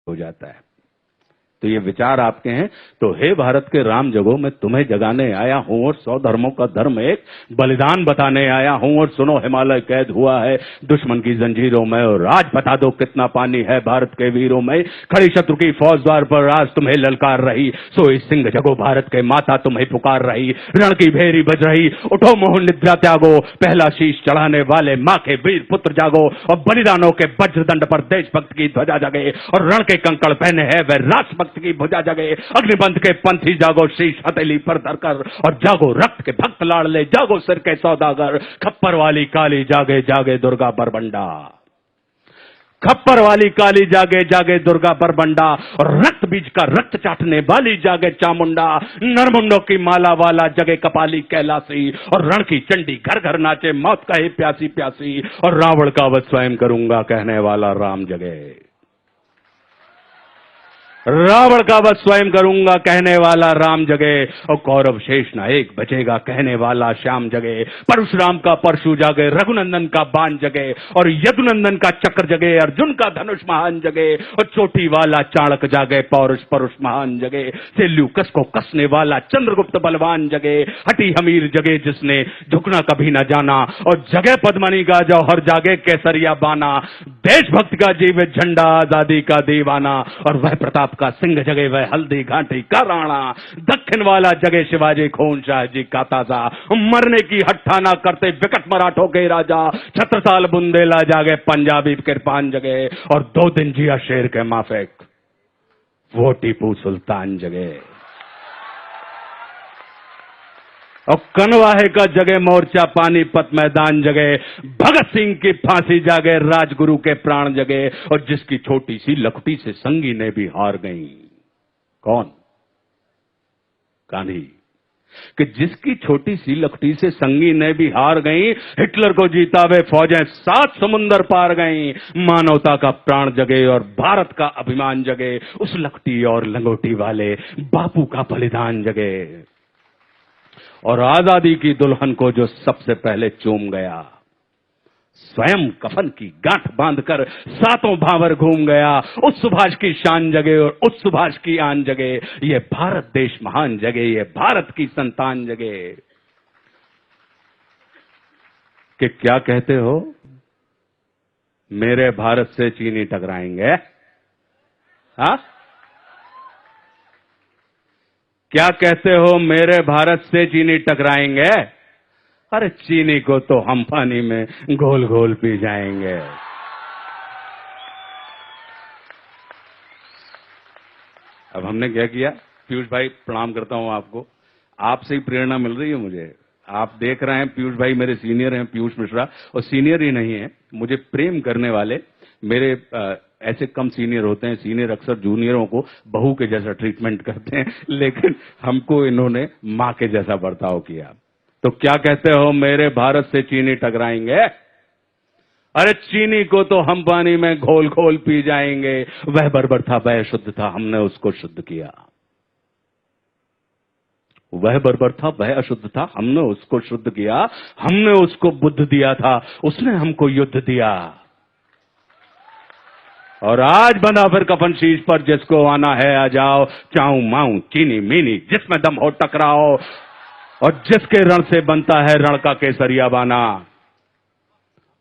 हो जाता है। तो ये विचार आपके हैं। तो हे भारत के राम जगो, मैं तुम्हें जगाने आया हूं और 100 धर्मों का धर्म एक बलिदान बताने आया हूं। और सुनो, हिमालय कैद हुआ है दुश्मन की जंजीरों में, और आज बता दो कितना पानी है भारत के वीरों में। खड़ी शत्रु की फौज द्वार पर आज तुम्हें ललकार रही, सोई सिंह जगो भारत के माता तुम्हें पुकार रही। रण की भेरी बज रही, उठो मोह निद्रा त्यागो, पहला शीश चढ़ाने वाले मां के वीर पुत्र जागो। और बलिदानों के वज्रदंड पर देशभक्त की ध्वजा जगे, और रण के कंकड़ पहने है वह राष्ट्रभक्त की भुजा जगे। अग्निबंध के पंथी जागो, शीश हथेली पर धरकर, और जागो रक्त के भक्त लाडले, जागो सिर के सौदागर। खप्पर वाली काली जागे जागे दुर्गा बरबंडा, खप्पर वाली काली जागे जागे दुर्गा बरबंडा। और रक्त बीज का रक्त चाटने वाली जागे चामुंडा। नरमुंडों की माला वाला जगे कपाली कैलासी, और रण की चंडी घर घर नाचे मौत कहे प्यासी प्यासी। और रावण का वध स्वयं करूंगा कहने वाला राम जगे, रावण का वध स्वयं करूंगा कहने वाला राम जगे। और कौरव शेष नायक बचेगा कहने वाला श्याम जगे। परशुराम का परशु जागे, रघुनंदन का बाण जगे, और यदुनंदन का चक्र जगे, अर्जुन का धनुष महान जगे। और चोटी वाला चाणक जागे, पौरुष परुष महान जगे। सेल्यूकस को कसने वाला चंद्रगुप्त बलवान जगे। हटी हमीर जगे जिसने झुकना कभी न जाना, और जगे पद्मनी का जौहर जागे केसरिया बाना। देशभक्त का जीवित झंडा, आजादी का दीवाना। और वह प्रताप का सिंह जगे, वह हल्दी घाटी का राणा। दक्षिण वाला जगे शिवाजी खून शाह जी का ताजा, मरने की हट्ठाना करते विकट मराठों के राजा। छत्रसाल बुंदेला जागे, पंजाबी कृपान जगे, और 2 दिन जिया शेर के माफिक वो टीपू सुल्तान जगे। और कनवाहे का जगे मोर्चा, पानीपत मैदान जगे। भगत सिंह की फांसी जागे, राजगुरु के प्राण जगे। और जिसकी छोटी सी लखटी से संगी ने भी हार गई, कौन? गांधी। कि जिसकी छोटी सी लखटी से संगी ने भी हार गई, हिटलर को जीता वे फौजें 7 समुंदर पार गई। मानवता का प्राण जगे और भारत का अभिमान जगे, उस लखटी और लंगोटी वाले बापू का बलिदान जगे। और आजादी की दुल्हन को जो सबसे पहले चूम गया, स्वयं कफन की गांठ बांधकर 7 भावर घूम गया, उस सुभाष की शान जगे और उस सुभाष की आन जगे। ये भारत देश महान जगे, ये भारत की संतान जगे। कि क्या कहते हो, मेरे भारत से चीनी टकराएंगे? हाँ, क्या कहते हो, मेरे भारत से चीनी टकराएंगे? अरे चीनी को तो हम पानी में घोल घोल पी जाएंगे। अब हमने क्या किया? पीयूष भाई प्रणाम करता हूं आपको, आपसे ही प्रेरणा मिल रही है मुझे। आप देख रहे हैं पीयूष भाई मेरे सीनियर हैं, पीयूष मिश्रा, और सीनियर ही नहीं है, मुझे प्रेम करने वाले मेरे ऐसे कम सीनियर होते हैं। सीनियर अक्सर जूनियरों को बहू के जैसा ट्रीटमेंट करते हैं, लेकिन हमको इन्होंने मां के जैसा बर्ताव किया। तो क्या कहते हो, मेरे भारत से चीनी टकराएंगे? अरे चीनी को तो हम पानी में घोल घोल पी जाएंगे। वह बर्बर था, वह शुद्ध था, हमने उसको शुद्ध किया। वह बर्बर था, वह अशुद्ध था, हमने उसको शुद्ध किया। हमने उसको बुद्ध दिया था, उसने हमको युद्ध दिया। और आज बंधा फिर कफन शीश पर, जिसको आना है आ जाओ। चाऊ माऊ चीनी मीनी जिसमें दम हो टकराओ, और जिसके रण से बनता है रण का केसरिया बाना।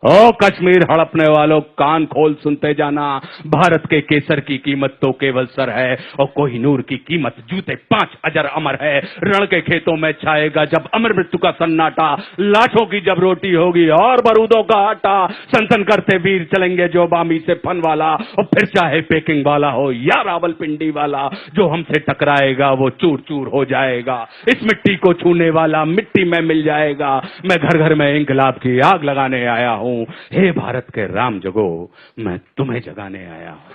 ओ कश्मीर हड़पने वालों, कान खोल सुनते जाना। भारत के केसर की कीमत तो केवल सर है, और कोहिनूर की कीमत जूते 5 अजर अमर है। रण के खेतों में छाएगा जब अमर मृत्यु का सन्नाटा, लाशों की जब रोटी होगी और बारूदों का आटा। सनसन करते वीर चलेंगे जो बामी से फन वाला, और फिर चाहे पेकिंग वाला हो या रावलपिंडी वाला, जो हमसे टकराएगा वो चूर चूर हो जाएगा। इस मिट्टी को छूने वाला मिट्टी में मिल जाएगा। मैं घर घर में इंकलाब की आग लगाने आया हूं। हे भारत के राम जगो, मैं तुम्हें जगाने आया हूं।